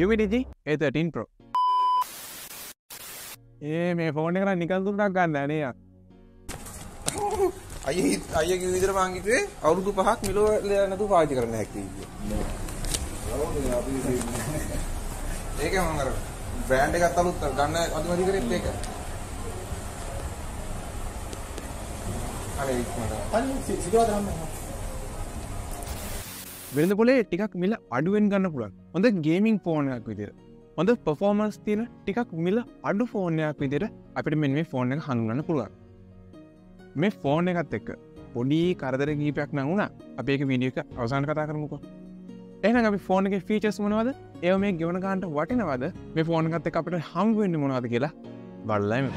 UMIDIGI A13 Pro. මේ phone එක නිකන් දුන්නක් ගන්න නේ යා. අයියා කිව්ව විදිහට මං හිතුවේ අවුරුදු 5ක් මිලෝ නැතුව පාවිච්චි කරන්න හැකියි කියලා. ඒක මම අර බ්‍රෑන්ඩ් එකත් අලුත් ගන්න අදිමදි කරෙත් ඒක. අනේ මට සිදුවද නම් වෙළඳ පොලේ ටිකක් මිල අඩුවෙන් ගන්න පුළුවන්. හොඳ ගේමින් ෆෝන් එකක් විදියට. හොඳ පර්ෆෝමන්ස් තියෙන ටිකක් මිල අඩු ෆෝන් එකක් විදියට අපිට මෙන්න මේ ෆෝන් එක හඳුනගන්න පුළුවන්. මේ ෆෝන් එකත් එක්ක පොඩි කරදර කීපයක් නම් වුණා. අපි ඒක වීඩියෝ එක අවසන් කතා කරමුකෝ. එහෙනම් අපි ෆෝන් එකේ ෆීචර්ස් මොනවද? ඒව මේ ගෙවන ගන්නට වටිනවද? මේ ෆෝන් එකත් එක්ක අපිට හම්බ වෙන්නේ මොනවද කියලා බලලා එමු.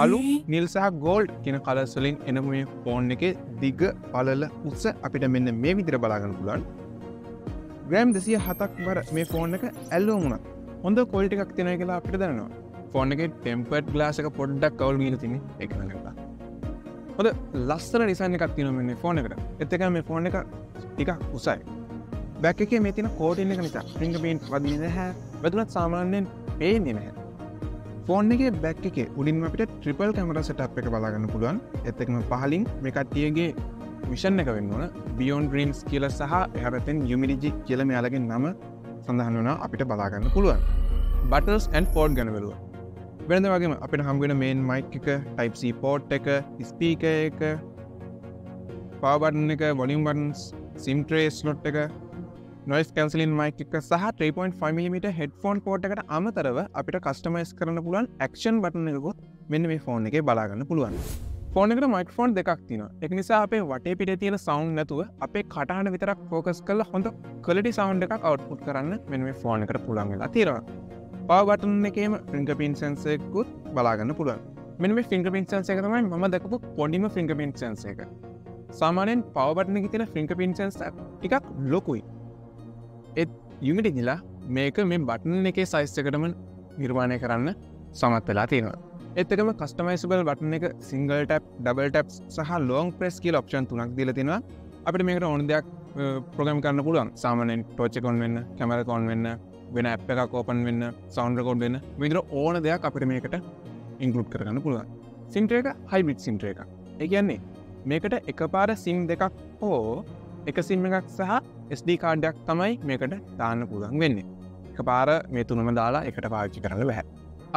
කළු නිල් සහ ගෝල්ඩ් කියන කලර්ස් වලින් එන මේ ෆෝන් එකේ දිග පළල උස අපිට මෙන්න මේ විදිහට බලා ගන්න පුළුවන්. ග්‍රෑම් 207ක් වර මේ ෆෝන් එක ඇල්ලුවම වුණා. හොඳ ක්වොලිටි එකක් තියෙනවා කියලා අපිට දැනෙනවා. ෆෝන් එකේ ටෙම්පර්ඩ් ග්ලාස් එක පොඩ්ඩක් කවුල් ගිහලා තින්නේ ඒක නගලා. හොඳ ලස්සන ඩිසයින් එකක් තියෙනවා මේ ෆෝන් එකට. ඒත් එකම මේ ෆෝන් එක ටිකක් උසයි. බෑක් එකේ මේ තියෙන කෝටින් එක නිසා ෆින්ගර් ප්‍රින්ට් වදින්නේ නැහැ. වැදුනත් සාමාන්‍යයෙන් පේන්නේ නැහැ. ෆෝන් එකේ බැක් එකේ උඩින්ම අපිට ට්‍රිපල් කැමරා සෙටප් එක බලා ගන්න පුළුවන්. ඒත් එක්කම පහලින් මේ කට්ටියගේ මිෂන් එක වෙන්න ඕන Beyond Dreams කියලා සහ එහා පැත්තෙන් UMIDIGI කියලා මෙයාලගේ නම සඳහන් වෙනවා අපිට බලා ගන්න පුළුවන්. Buttons and port ගැන බලුවා. වෙනද වගේම අපිට හම්බ වෙන main mic එක, Type C port එක, speaker එක, power button එක, volume buttons, SIM tray slot එක, noise cancelling mic එක සහ 3.5mm headphone port එකට අමතරව අපිට customize කරන්න පුළුවන් action button එකකුත් මෙන්න මේ ෆෝන් එකේ බලා ගන්න පුළුවන්. ෆෝන් එකට microphone දෙකක් තියෙනවා. ඒක නිසා අපේ වටේ පිටේ තියෙන sound නැතුව අපේ කටහඬ විතරක් focus කරලා හොඳ quality sound එකක් output කරන්න මෙන්න මේ ෆෝන් එකට පුළුවන් වෙලා තියෙනවා. power button එකේම fingerprint sensor එකකුත් බලා ගන්න පුළුවන්. මෙන්න මේ fingerprint sensor එක තමයි මම දැකපු පොඩිම fingerprint sensor එක. සාමාන්‍යයෙන් power button එකේ තියෙන fingerprint sensor ටිකක් ලොකුයි. ඒත් UMIDIGIලා මේක මේ බටන් එකේ සයිස් එකටම නිර්මාණය කරන්න සමත් වෙලා තියෙනවා. ඒත් එකම කස්ටමයිසබල් බටන් එක සිංගල් ටැප්, ඩබල් ටැප්ස් සහ ලොං ප්‍රෙස් කියලා ඔප්ෂන් තුනක් දීලා තිනවා. අපිට මේකට ඕන දෙයක් ප්‍රෝග්‍රෑම් කරන්න පුළුවන්. සාමාන්‍යයෙන් ටෝච් එක ඔන් වෙන්න, කැමරා එක ඔන් වෙන්න, වෙන ඇප් එකක් ඕපන් වෙන්න, සවුන්ඩ් රෙකෝඩ් වෙන්න. මේ විදිහට ඕන දෙයක් අපිට මේකට ඉන්ක්ලූඩ් කරගන්න පුළුවන්. SIM tray එක හයිබ්‍රිඩ් SIM tray එකක්. ඒ කියන්නේ මේකට එකපාර SIM දෙකක් හෝ එක SIM එකක් සහ SD කාඩ් එකක් තමයි මේකට දාන්න පුළුවන් වෙන්නේ. එකපාර මේ තුනම දාලා එකට පාවිච්චි කරන්න බෑ.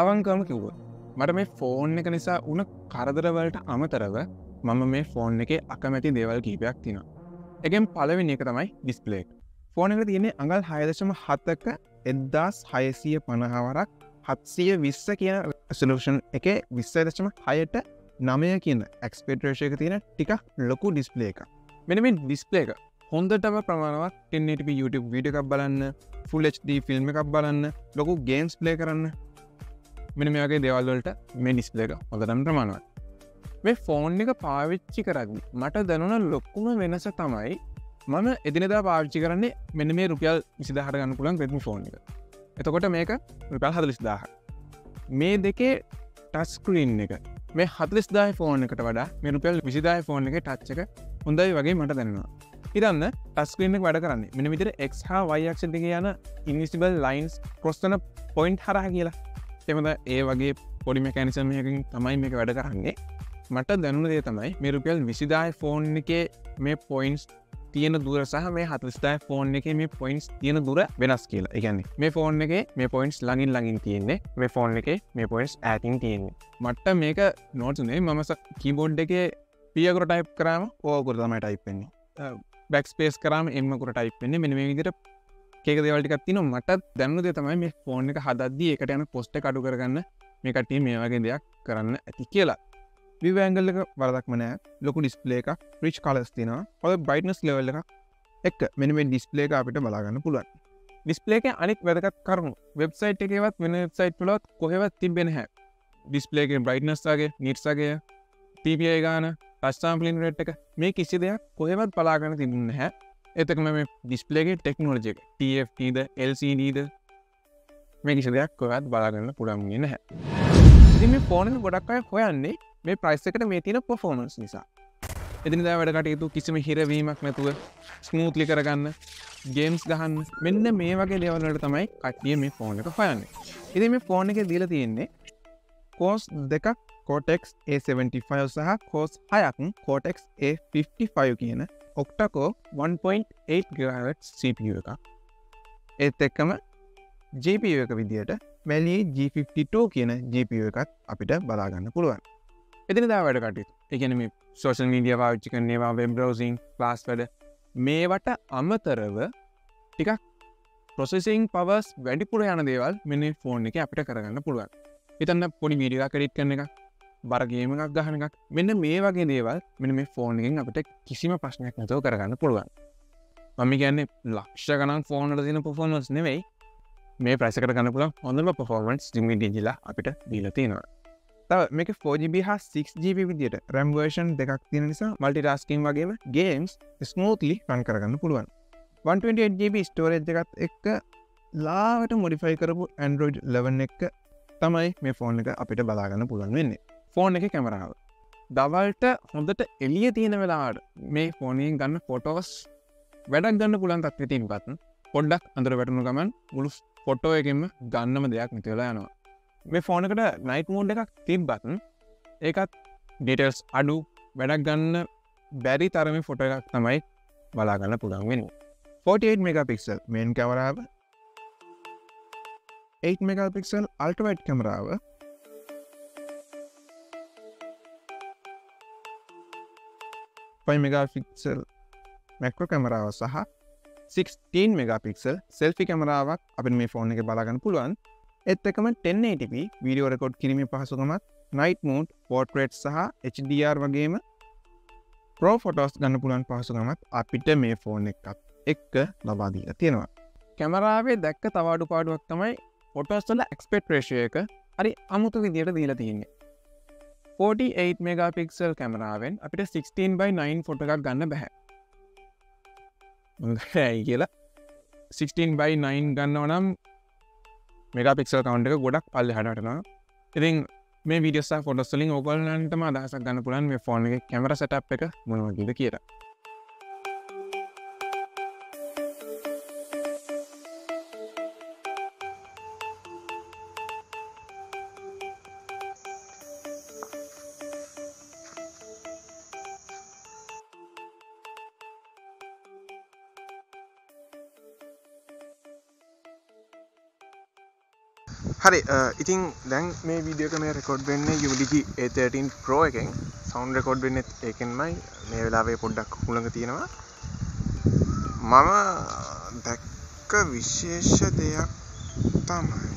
අවංකවම කිව්වොත් මට මේ ෆෝන් එක නිසා උන කරදර වලට අමතරව මම මේ ෆෝන් එකේ අකමැති දේවල් කීපයක් තියෙනවා. එකෙන් පළවෙනි එක තමයි ඩිස්ප්ලේ එක. ෆෝන් එකට තියෙන්නේ අඟල් 6.7ක 1650 වරක් 720 කියන රෙසලූෂන් එකේ 20.6ට 9 කියන ඇස්පෙක්ට් රේෂියෝ එක තියෙන ටිකක් ලොකු ඩිස්ප්ලේ එකක්. මෙන්න මේ ඩිස්ප්ලේ එක හොඳටම ප්‍රමාණවත් 1080p YouTube වීඩියෝ එකක් බලන්න, Full HD ෆිල්ම් එකක් බලන්න, ලොකු ගේම්ස් ප්ලේ කරන්න මෙන්න මේ වගේ දේවල් වලට මේ ඩිස්ප්ලේ එක හොඳටම ප්‍රමාණවත්. මේ ෆෝන් එක පාවිච්චි කරද්දි මට දැනුණ ලොකුම වෙනස තමයි මම එදිනෙදා පාවිච්චි කරන්නේ මෙන්න මේ රුපියල් 20000කට ගන්න පුළුවන් Redmi ෆෝන් එක. එතකොට මේක රුපියල් 40000ක්. මේ දෙකේ ටච් ස්ක්‍රීන් එක මේ 40000 ෆෝන් එකට වඩා මේ රුපියල් 20000 ෆෝන් එකේ ටච් එක හොඳයි වගේ මට දැනෙනවා. හිතන්න ටච් ස්ක්‍රීන් එක වැඩ කරන්නේ මෙන්න විදිහට X හා Y අක්ෂ දෙකේ යන ඉන්විසිබල් ලයින්ස් ක්‍රොස් කරන පොයින්ට් හරහා කියලා. එහෙමද ඒ වගේ පොඩි මෙකැනිසම් එකකින් තමයි මේක වැඩ කරන්නේ. මට දැනුණ දේ තමයි මේ රුපියල් 20000 ෆෝන් එකේ මේ පොයින්ට්ස් තියෙන දුර සහ මේ 40000 ෆෝන් එකේ මේ පොයින්ට්ස් තියෙන දුර වෙනස් කියලා. ඒ කියන්නේ මේ ෆෝන් එකේ මේ පොයින්ට්ස් ළඟින් තියෙන්නේ, මේ ෆෝන් එකේ මේ පොයින්ට්ස් ඈතින් තියෙන්නේ. මට මේක නෝට්ස් උනේ මම කීබෝඩ් එකේ P අකුර ටයිප් කරාම O අකුර තමයි ටයිප් වෙන්නේ. බැක්ස්පේස් කරාම M අකුර ටයිප් වෙන්නේ. මෙන්න මේ විදිහට කේක දේවල් ටිකක් තියෙනවා. මට දැනුණ දේ තමයි මේ ෆෝන් එක හදද්දී ඒකට යන කොස්ට් එක අඩු කරගන්න මේ කට්ටිය මේ වගේ දෙයක් කරන්න ඇති කියලා. view angle එක වරදක්ම නැහැ. ලොකු display එකක්, rich colors තියෙනවා. ඔය brightness level එකක් එක්ක මෙන්න මේ display එක අපිට බලා ගන්න පුළුවන්. display එකේ අනිත් වැදගත් කරුණු website එකේවත් වෙන website වලවත් කොහෙවත් තිබෙන්නේ නැහැ. display එකේ brightness වගේ, nits වගේ, PPI ගාන, touch sampling rate එක මේ කිසි දෙයක් කොහෙවත් බලා ගන්න තිබුණේ නැහැ. ඒතකම මේ display එකේ technology එක TFT ද LCD ද මේ කිසි දෙයක් කොහෙවත් බලා ගන්න පුළුවන් වෙන්නේ නැහැ. ඉතින් මේ ෆෝන් එක ගොඩක් අය හොයන්නේ මේ ප්‍රයිස් එකට මේ තියෙන performance නිසා. එදිනෙදා වැඩ කටයුතු කිසිම හිරවීමක් නැතුව ස්මූත්ලි කරගන්න, ගේම්ස් ගහන්න මෙන්න මේ වගේ දේවල් වලට තමයි කට්ටිය මේ ෆෝන් එක හොයන්නේ. ඉතින් මේ ෆෝන් එකේ දීලා තියෙන්නේ කෝස් දෙකක් Cortex A75 සහ කෝස් 6ක් Cortex A55 කියන octa-core 1.8 GHz CPU එකක්. ඒත් එක්කම GPU එක විදියට Mali G52 කියන GPU එකත් අපිට බලා ගන්න පුළුවන්. එදිනෙදා වැඩ කටයුතු. ඒ කියන්නේ මේ social media පාවිච්චි කරන ඒවා, web browsing, class වැඩ මේවට අමතරව ටිකක් processing powers වැඩිපුර යන දේවල් මෙන්න මේ ෆෝන් එකේ අපිට කරගන්න පුළුවන්. හිතන්න පොඩි වීඩියෝ එකක් edit කරන එකක්, බර ගේම් එකක් ගහන එකක් මෙන්න මේ වගේ දේවල් මෙන්න මේ ෆෝන් එකෙන් අපිට කිසිම ප්‍රශ්නයක් නැතුව කරගන්න පුළුවන්. මම කියන්නේ ලක්ෂ ගණන් ෆෝන් වල තියෙන performance නෙවෙයි මේ ප්‍රයිස් එකට ගන්න පුළුවන් හොඳම performance UMIDIGI අපිට දීලා තියෙනවා. තව මේක 4GB හා 6GB විදියට RAM version දෙකක් තියෙන නිසා multitasking වගේම games smoothly run කරගන්න පුළුවන්. 128GB storage එකත් එක්ක ලාවට modify කරපු Android 11 එක තමයි මේ ෆෝන් එක අපිට බලා ගන්න පුළුවන් වෙන්නේ. ෆෝන් එකේ කැමරාව. දවල්ට හොඳට එළිය තියෙන වෙලාවට මේ ෆෝන් එකෙන් ගන්න ෆොටෝස් වැඩක් ගන්න පුළුවන් තත්ත්වයේ තියෙනකත් පොඩ්ඩක් අඳුර වැටුණු ගමන් මුළු ෆොටෝ එකෙන්ම ගන්නම දෙයක් නැති වෙලා යනවා. මේ ෆෝන් එකට night mode එකක් තිබ්බත් ඒකත් details අඩු වැඩක් ගන්න බැරි තරමේ ෆොටෝ එකක් තමයි බලා ගන්න පුළුවන් වෙන්නේ. 48 megapixel main කැමරාව, 8 megapixel ultra wide කැමරාව, 5 megapixel macro කැමරාව සහ 16 megapixel selfie කැමරාවක් අපිට මේ ෆෝන් එකේ බලා ගන්න පුළුවන්. ඒත් එක්කම 1080p වීඩියෝ රෙකෝඩ් කිරීමේ පහසුකමත්, night mode, portrait සහ HDR වගේම pro photos ගන්න පුළුවන් පහසුකමත් අපිට මේ ෆෝන් එකත් එක්ක ලබා දීලා තියෙනවා. කැමරාවේ දැක්ක තව අඩුපාඩුවක් තමයි ෆොටෝස් වල aspect ratio එක හරි අමුතු විදියට දීලා තියෙන්නේ. 48 megapixel කැමරාවෙන් අපිට 16:9 ෆොටෝ එකක් ගන්න බෑ. ඇයි කියලා 16:9 ගන්නව නම් මෙගාපික්සල් කවුන්ට් එක ගොඩක් පල්ලෙහාට වටනවා. ඉතින් මේ වීඩියෝස් සහ ෆොටෝස් වලින් ඕගොල්ලන්ටම අදහසක් ගන්න පුළුවන් මේ ෆෝන් එකේ කැමරා සෙටප් එක මොන වගේද කියලා. හරි ඉතින් දැන් මේ වීඩියෝ එක මේ රෙකෝඩ් වෙන්නේ UMIDIGI A13 Pro එකෙන් සවුන්ඩ් රෙකෝඩ් වෙන්නේ ඒකෙන්මයි මේ වෙලාවේ පොඩ්ඩක් හුළඟ තියෙනවා මම දැක්ක විශේෂ දෙයක් තමයි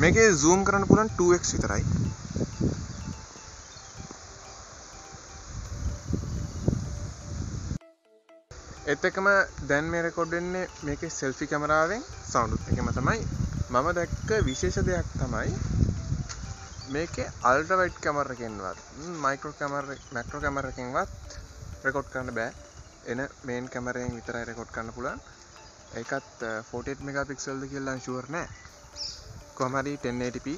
මේකේ zoom කරන්න පුළුවන් 2x විතරයි ඒත් එක්කම දැන් මේ රෙකෝඩ් වෙන්නේ මේකේ selfie කැමරාවෙන් sound එකම තමයි මම දැක්ක විශේෂ දෙයක් තමයි මේකේ ultra wide camera එකෙන්වත් macro camera එකෙන්වත් රෙකෝඩ් කරන්න බෑ එන main camera එකෙන් විතරයි රෙකෝඩ් කරන්න පුළුවන් ඒකත් 48 megapixel ද කියලා නම් sure නෑ කොහොම හරි 1080p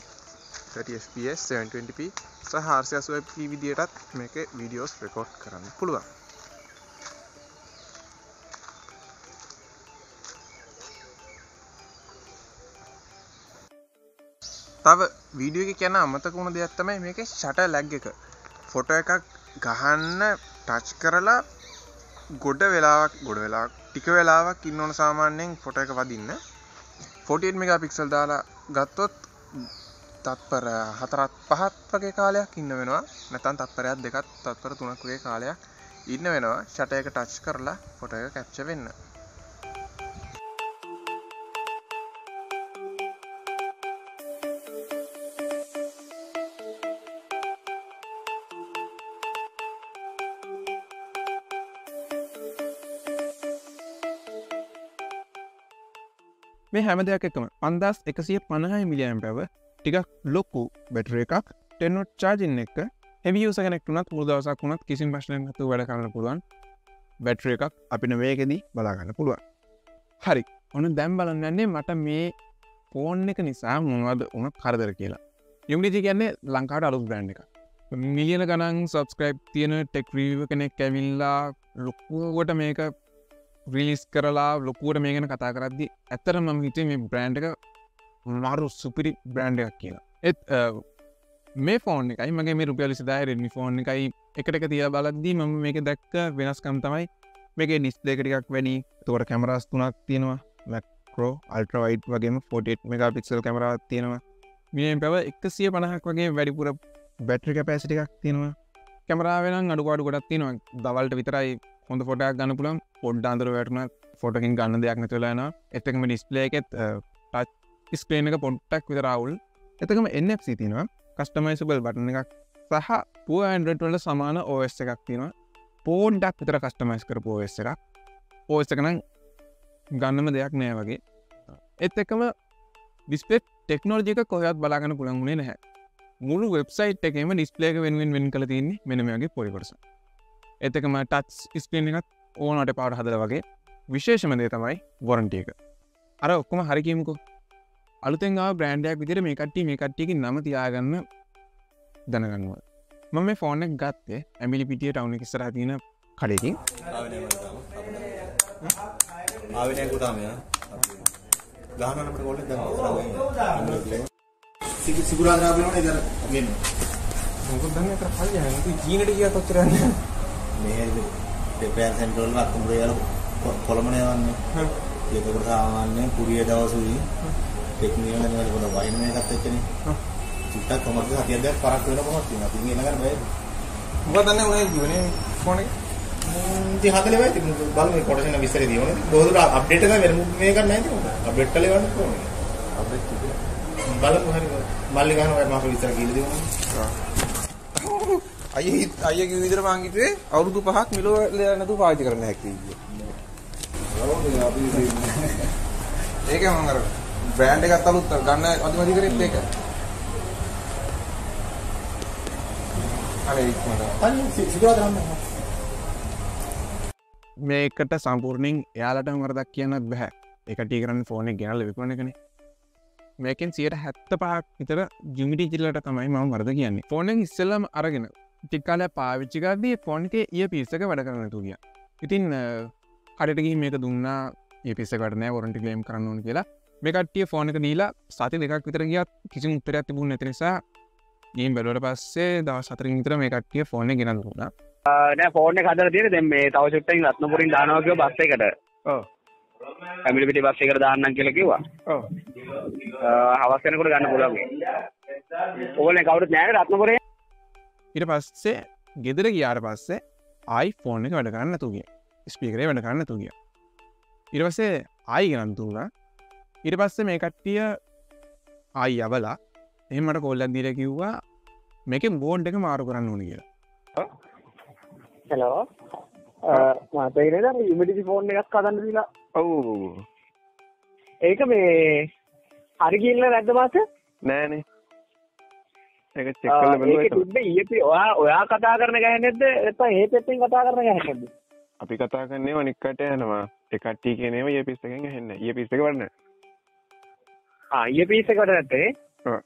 30 fps 720p සහ RC80p විදියටත් මේකේ videos record කරන්න පුළුවන් තව වීඩියෝ එකේ කියන අමතක වුණ දෙයක් තමයි මේකේ shutter lag එක. ෆොටෝ එකක් ගහන්න ටච් කරලා ගොඩ වෙලාවක් ටික වෙලාවක් ඉන්න ඕන සාමාන්‍යයෙන් ෆොටෝ එක වදින්න. 48 megapixel දාලා ගත්තොත් තත්පර 4-5ක් වගේ කාලයක් ඉන්න වෙනවා. නැත්නම් තත්පරයක් 2ක් තත්පර 3ක් වගේ කාලයක් ඉන්න වෙනවා. shutter එක ටච් කරලා ෆොටෝ එක කැප්චර් වෙන්න. මේ හැම දෙයක් එකම 5150 මිලියම් පැව ටිකක් ලොකු බැටරි එකක් 10 watt charging එක heavy user කෙනෙක් වුණත් මුළු දවසක් වුණත් කිසිම ප්‍රශ්නයක් නැතුව වැඩ කරන්න පුළුවන් බැටරි එකක් අපිට මේකෙදී බලා ගන්න පුළුවන්. හරි. ඔන්න දැන් බලන්න යන්නේ මට මේ ෆෝන් එක නිසා මොනවද උන කරදර කියලා. UMIDIGI කියන්නේ ලංකාවට අලුත් බ්‍රෑන්ඩ් එකක්. මිලියන ගණන් සබස්ක්‍රයිබ් තියෙන ටෙක් රිවිවර් කෙනෙක් ඇවිල්ලා ලොකුවට මේක රිලීස් කරලා ලොකුවට මේ ගැන කතා කරද්දි ඇත්තටම මම හිතුවේ මේ බ්‍රෑන්ඩ් එක මාරු සුපිරි බ්‍රෑන්ඩ් එකක් කියලා. ඒත් මේ ෆෝන් එකයි මගේ මේ රුපියල් 20000 Redmi ෆෝන් එකයි එකට එක තියලා බලද්දි මම මේක දැක්ක වෙනස්කම් තමයි මේකේ ඩිස්ප්ලේ එක ටිකක් වැඩි. ඒතකොට කැමරාස් තුනක් තියෙනවා. මැක්‍රෝ, අල්ට්‍රා වයිඩ් වගේම 48 මෙගාපික්සල් කැමරාවක් තියෙනවා. මිලියම් පැව 150ක් වගේ වැඩිපුර බැටරි කැපැසිටි එකක් තියෙනවා. කැමරාව නම් අඩුපාඩු ගොඩක් තියෙනවා. දවල්ට විතරයි හොඳ ෆොටෝ එකක් ගන්න පුළුවන්. පොඩ්ඩ අඳුර වැටුණත් ෆොටෝ එකකින් ගන්න දෙයක් නැති වෙලා යනවා. ඒත් එකම ඩිස්ප්ලේ එකෙත් ටච් ස්ක්‍රීන් එක පොඩ්ඩක් විතර අවුල්. එතකම NFC තියෙනවා. කස්ටමයිසබල් බටන් එකක් සහ Poor Android වලට සමාන OS එකක් තියෙනවා. පොඩ්ඩක් විතර කස්ටමයිස් කරපු OS එකක්. OS එක නම් ගන්නම දෙයක් නෑ වගේ. ඒත් එකම ඩිස්ප්ලේ ටෙක්නොලොජි එක කොහෙවත් බලා ගන්න පුළුවන් වුණේ නැහැ. මුළු වෙබ්සයිට් එකේම ඩිස්ප්ලේ එක වෙන කරලා තියෙන්නේ මෙන්න මේ වගේ පොඩි කොටසක්. ඒත් එකම ටච් ස්ක්‍රීන් එකත් ඕනට පාවට හදලා වගේ. විශේෂම දේ තමයි වොරන්ටි එක. අර ඔක්කොම හරි කියමුකෝ. අලුතෙන් ආව බ්‍රෑන්ඩ් එකක් විදිහට මේ කට්ටියගේ නම තියාගන්න දැනගන්නවා. මම මේ ෆෝන් එක ගත්තේ ඇමිලි පිටිය ටවුන් එක ඉස්සරහා තියෙන කඩේකින්. ආවේ නෑ පුතා මෙයා. ගහන්න අපිට කෝල් එක දැන් සිකුරාදා වෙනවනේ ඉතින් මෙන්න. මොකද දන්නේ අතර හරියන්නේ නැති චීනට ගියා තොච්චර යන්නේ. මේ දෙපෑන් සෙන්ටර් වල අත්මුරේ යන කොළමනේ යන්නේ. ඒකට සාමාන්‍ය පුරිය දවසුයි ටෙක්නිකල් වල පොඩ වයින් මේකත් එක්කනේ. චුට්ටක් කොහොමද හතියක් දැක් පරක් වෙන කොහොමද තියෙනවා. ඉතින් එන ගන්න බෑ. මොකද දන්නේ ඔය ජීවනේ ෆෝන් එක. ඉතින් හදලේ වෙයි ඉතින් බලමු මේ කොටස් එක විස්තරේ දියවනේ. දොහොර අප්ඩේට් එක වෙන මේක නැහැ ඉතින් මොකද. අප්ඩේට් කළේ වන්න ෆෝන් එක. අප්ඩේට් කිව්වේ. බලමු හරි මල්ලි ගහනවා මාක විතර කියලා දෙමු. අයියා කිව්ව විදිහට මං හිතුවේ අවුරුදු 5ක් මිලෝ නැතුව පාවිච්චි කරන්න හැකියි කියලා. ඒක මම අර බ්‍රෑන්ඩ් එකත් අලුත් ගන්න අදිමදි කරෙත් ඒක. අනේ ඉක්මනට. මේකට සම්පූර්ණයෙන් එයාලටම වරදක් කියන්නත් බෑ. ඒ කට්ටිය කරන්නේ ෆෝන් එක ගෙනල්ලා විකුණන එකනේ. මේකෙන් 75ක් විතර UMIDIGI ලට තමයි මම වරද කියන්නේ. ෆෝන් එක ඉස්සෙල්ලාම අරගෙන ටික කාලයක් පාවිච්චි කරද්දී ෆෝන් එකේ ඉයර්පීස් එක වැඩ කරන්න නැතුව ගියා. ඉතින් කඩේට ගිහින් මේක දුන්නා ඉයර්පීස් එක වැඩ නැහැ වොරන්ටි ක්ලේම් කරන්න ඕන කියලා. මේ කට්ටිය ෆෝන් එක දීලා සති දෙකක් විතර ගියත් කිසිම උත්තරයක් තිබුණේ නැති නිසා ගේම් බැලුවට පස්සේ දවස් 4කින් විතර මේ කට්ටිය ෆෝන් එක ගෙනල්ලා දුන්නා. නෑ ෆෝන් එක හදලා තියෙන්නේ දැන් මේ තව චුට්ටකින් රත්නපුරින් දානවා කිව්ව බස් එකට. ඔව්. ඇමිලි පිටි බස් එකට දාන්නම් කියලා කිව්වා. ඔව්. හවස් වෙනකොට ගන්න පුළුවන්. ඕනේ කවුරුත් නෑනේ රත්නපුරේ. ඊට පස්සේ ගෙදර ගියාට පස්සේ ආයි ෆෝන් එක වැඩ කරන්න නැතුව ගියා. ස්පීකරේ වැඩ කරන්න නැතුව ගියා. ඊට පස්සේ ආයි ගෙනන් දුන්නා. ඊට පස්සේ මේ කට්ටිය ආයි යවලා එහෙම මට කෝල් එකක් දීලා කිව්වා මේකේ බෝඩ් එක මාරු කරන්න ඕනේ කියලා. හෙලෝ. මම තේරෙන්නේ නැහැ UMIDIGI ෆෝන් එකක් හදන්න දීලා. ඔව්. ඒක මේ හරි ගිහිල්ලා නැද්ද මාසේ? නෑනේ. ඒක චෙක් කරලා බලුවා. ඒක තිබ්බේ ඊයේ ඔයා කතා කරන ගහන්නේ නැද්ද? නැත්නම් ඒ පැත්තෙන් කතා කරන ගහන්නේ නැද්ද? අපි කතා කරන්නේ අනික් කට යනවා. ඒ කට්ටිය කියනේම ඉයර්පීස් එකෙන් ඇහෙන්නේ. ඉයර්පීස් එක වඩන. ඉයර්පීස් එක වඩ නැත්තේ? ඔව්.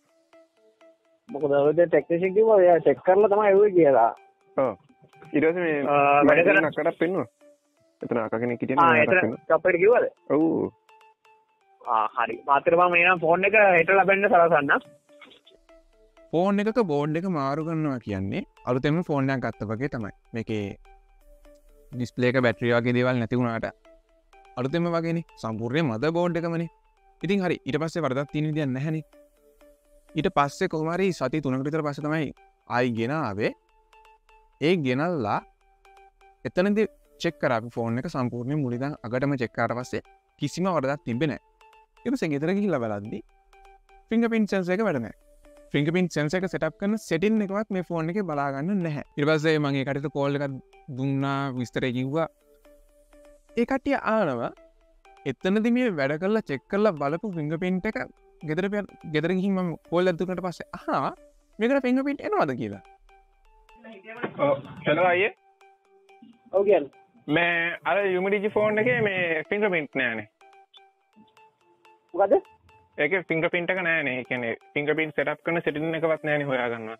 මොකද ඔය ටෙක්නීෂියන් කිව්වා එයා චෙක් කරලා තමයි එව්වේ කියලා. ඔව්. ඊට පස්සේ මේ වැඩ කරන අකටක් පෙන්නුවා. එතන අක කෙනෙක් හිටියනේ. එතන කප්පේට කිව්වද? ඔව්. හරි. මාතර මම එනම් ෆෝන් එක හෙට ලැබෙන්න සලසන්න. ෆෝන් එකක බෝඩ් එක මාරු කරනවා කියන්නේ අලුතෙන්ම ෆෝන් එකක් ගත්තා වගේ තමයි. මේකේ ඩිස්ප්ලේ එක බැටරි වගේ දේවල් නැති වුණාට අලුතෙන්ම වගේනේ. සම්පූර්ණ මදර් බෝඩ් එකමනේ. ඉතින් හරි ඊට පස්සේ වරදක් තියෙන විදියක් නැහැනේ. ඊට පස්සේ කොහොම හරි සති 3කට විතර පස්සේ තමයි ආයි ගෙන ආවේ. ඒ ගෙනල්ලා එතනදී චෙක් කරා අපි ෆෝන් එක සම්පූර්ණයෙන් මුලින්ම අගටම චෙක් කරාට පස්සේ කිසිම වරදක් තිබෙන්නේ නැහැ. ඊට පස්සේ ගෙදර ගිහිල්ලා බලද්දි ෆින්ගර්ප්‍රින්ට් සෙන්සර් එක වැඩ නැහැ. ෆින්ගර්ප්‍රින්ට් සෙන්සර් එක සෙටප් කරන සෙටින් එකවත් මේ ෆෝන් එකේ බලා ගන්න නැහැ. ඊට පස්සේ මම ඒ කටට කෝල් එකක් දුන්නා විස්තරය කිව්වා. ඒ කට්ටිය ආනවා එතනදි මේ වැඩ කරලා චෙක් කරලා බලපු ෆිංගර්ප්‍රින්ට් එක ගෙදර ගිහින් මම කෝල් ඇතුනට පස්සේ අහනවා මේකට ෆිංගර්ප්‍රින්ට් එනවද කියලා. හෙලෝ අයියේ. ඔව් කියන්න. මේ අර UMIDIGI ෆෝන් එකේ මේ ෆිංගර්ප්‍රින්ට් නෑනේ. මොකද? ඒකේ ෆිංගර්ප්‍රින්ට් එක නෑනේ. ඒ කියන්නේ ෆිංගර්ප්‍රින්ට් සෙටප් කරන සෙටින් එකවත් නෑනේ හොයාගන්නවා.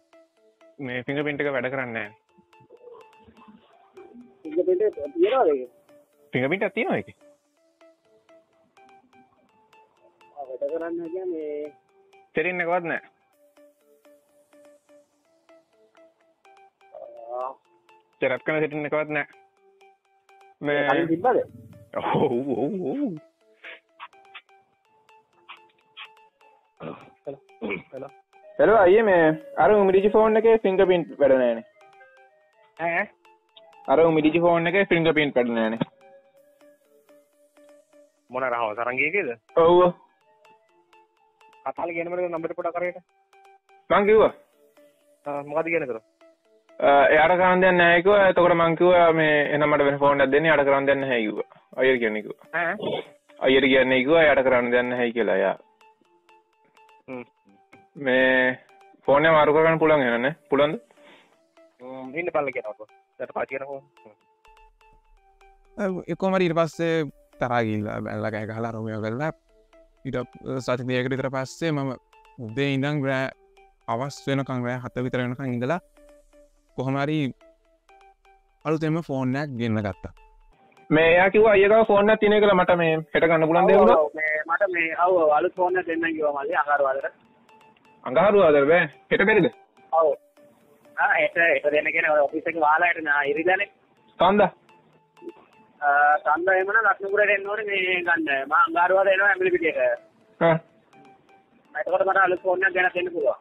මේ ෆිංගර්ප්‍රින්ට් එක වැඩ කරන්නේ නෑනේ. ෆිංගර්ප්‍රින්ට් එක තියනවද ඒකේ? ෆිංගර්ප්‍රින්ට් එකක් තියෙනවා ඒකේ. වැඩ කරන්නේ කියන්නේ සෙටින් එකවත් නෑ. සෙටප් කරන සෙටින් එකවත් නෑ. මේ කලින් තිබ්බද? ඔව්. හෙලෝ අයියේ මේ අර UMIDIGI ෆෝන් එකේ ෆිංගර්ප්‍රින්ට් වැඩ නෑනේ. ඈ අර UMIDIGI ෆෝන් එකේ ෆිංගර්ප්‍රින්ට් වැඩ නෑනේ. මොන රහව සරංගියේද? ඔව්. කතාල කියන මරේ නම්බර් පොඩක් කරේට. මං කිව්වා. මොකද කියන කර? එයාට කරන් දෙන්නේ නැහැ කිව්වා. එතකොට මං කිව්වා මේ එහෙනම් මට වෙන ෆෝන් එකක් දෙන්න. එයාට කරන් දෙන්නේ නැහැ කිව්වා. අයියට කියන්නේ කිව්වා. ඈ අයියට කියන්නේ කිව්වා එයාට කරන් දෙන්නේ නැහැ කියලා එයා. මේ ෆෝන් එක මාරු කරගන්න පුළුවන් එහෙනම් පුළුවන්ද? ඉන්න බලලා කියනවා. දැන් පාටි කරනවා. එකොමරි ඊට පස්සේ තරහා ගිහිල්ලා බැලලා කෑ ගහලා රොමියෝ කරලා ඊට සති දෙකකට විතර පස්සේ මම උදේ ඉඳන් රෑ අවස් වෙනකන් රෑ 7 විතර වෙනකන් ඉඳලා කොහොම හරි අලුතෙන්ම ෆෝන් එකක් ගෙන්න ගත්තා. මේ එයා කිව්වා අයියා ගාව ෆෝන් එකක් තියෙන කියලා මට මේ හෙට ගන්න පුළුවන් දෙයක් උනා. මේ මට මේ අලුත් ෆෝන් එකක් දෙන්නම් කිව්වා මල්ලි අඟහරුවාදට. අඟහරුවාදට බෑ. හෙට බැරිද? ඔව්. හෙට දෙන්න කියන්නේ ඔෆිස් එකේ වහලාට නා ඉරිදානේ. සඳ එහෙමනම් ලක්ෂ්මපුරේට එන්න ඕනේ මේ ගන්න. මම අඟහරුවාද එනවා ඇම්බිලි පිටියට. එතකොට මට අලුත් ෆෝන් එකක් ගෙනත් දෙන්න පුළුවන්.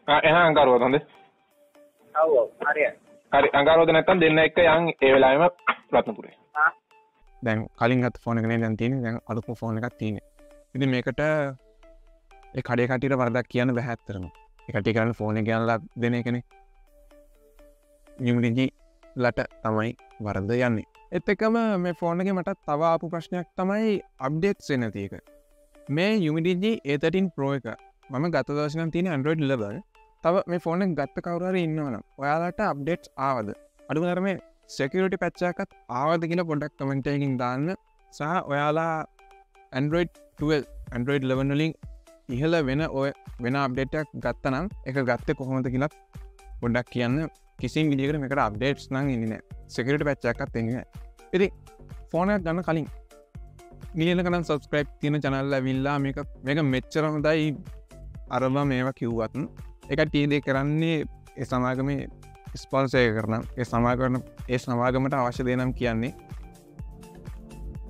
එහෙනම් අඟහරුවාද හොඳේ. ඔව් හරියට. හරි අඟහරුවාද නැත්තම් දෙන්න එක්ක යන් ඒ වෙලාවෙම රත්නපුරේ. දැන් කලින් ගත්ත ෆෝන් එක නේ දැන් තියෙන්නේ. දැන් අලුත් ෆෝන් එකක් තියෙන්නේ. ඉතින් මේකට ඒ කඩේ කටියට වරදක් කියන්න බෑ ඇත්තටම. ඒ කටිය කරන්නේ ෆෝන් එක ගෙනලා දෙන එකනේ. UMIDIGI ලට තමයි වරද යන්නේ. ඒත් එක්කම මේ ෆෝන් එකේ මට තව ආපු ප්‍රශ්නයක් තමයි අප්ඩේට්ස් එන්නේ නැති එක. මේ UMIDIGI A13 Pro එක මම ගත දවස් නම් තියෙන Android 11. තව මේ ෆෝන් එක ගත්ත කවුරු හරි ඉන්නවනම් ඔයාලට අප්ඩේට්ස් ආවද? අඩුම තරමේ security patch එකක් ආවද කියලා පොඩ්ඩක් කමෙන්ට් එකකින් දාන්න. සහ ඔයාලා Android 12 Android 11 වලින් ඉහළ වෙන අප්ඩේට් එකක් ගත්තා නම් ඒක ගත්තේ කොහොමද කියලා පොඩ්ඩක් කියන්න. කිසිම විදිහකට මේකට අප්ඩේට්ස් නම් එන්නේ නැහැ. security patch එකක් එන්නේ නැහැ. ඉතින් ෆෝන් එක ගන්න කලින් මිලියන ගණන් subscribe තියෙන channel ඇවිල්ලා මේක මෙච්චර හොඳයි අරම මේවා කිව්වත් ඒක ටීඩේ කරන්නේ ඒ සමාගමේ ස්පොන්සර් එක කරන ඒ සමාගමට අවශ්‍ය දේ නම් කියන්නේ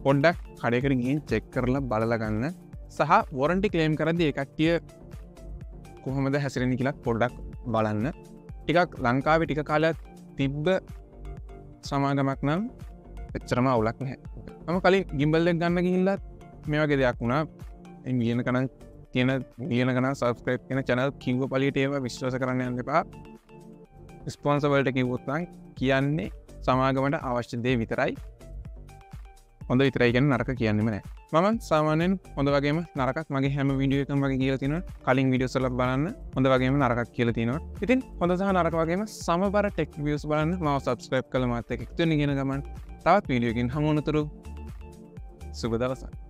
පොඩ්ඩක් කඩේකට ගිහින් චෙක් කරලා බලලා ගන්න සහ වොරන්ටි ක්ලේම් කරද්දී ඒ කට්ටිය කොහොමද හැසිරෙන්නේ කියලා පොඩ්ඩක් බලන්න. ටිකක් ලංකාවේ ටික කාලයක් තිබ්බ සමාගමක් නම් එච්චරම අවුලක් නැහැ. මම කලින් ගිම්බල් එක ගන්න ගිහිල්ලා මේ වගේ දෙයක් වුණා. ඒ මිලියන ගණන් සබස්ක්‍රයිබ් කරන channel කිව්ව පළියට ඒවා විශ්වාස කරන්න යන්න එපා. ස්පොන්සර් වලට කිව්වොත් නම් කියන්නේ සමාගමට අවශ්‍ය දේ විතරයි. හොඳ විතරයි කියන්නේ නරක කියන්නෙම නැහැ. මම සාමාන්‍යයෙන් හොඳ වගේම නරකක් මගේ හැම වීඩියෝ එකකම වගේ කියලා තියෙනවා. කලින් වීඩියෝස් වල බලන්න හොඳ වගේම නරකක් කියලා තියෙනවා. ඉතින් හොඳ සහ නරක වගේම සමබර ටෙක් රිවිව්ස් බලන්න මාව සබ්ස්ක්‍රයිබ් කරලා මාත් එක්ක එකතු වෙන්න කියන ගමන් තවත් වීඩියෝ එකකින් හමු වුණතුරු සුබ දවසක්.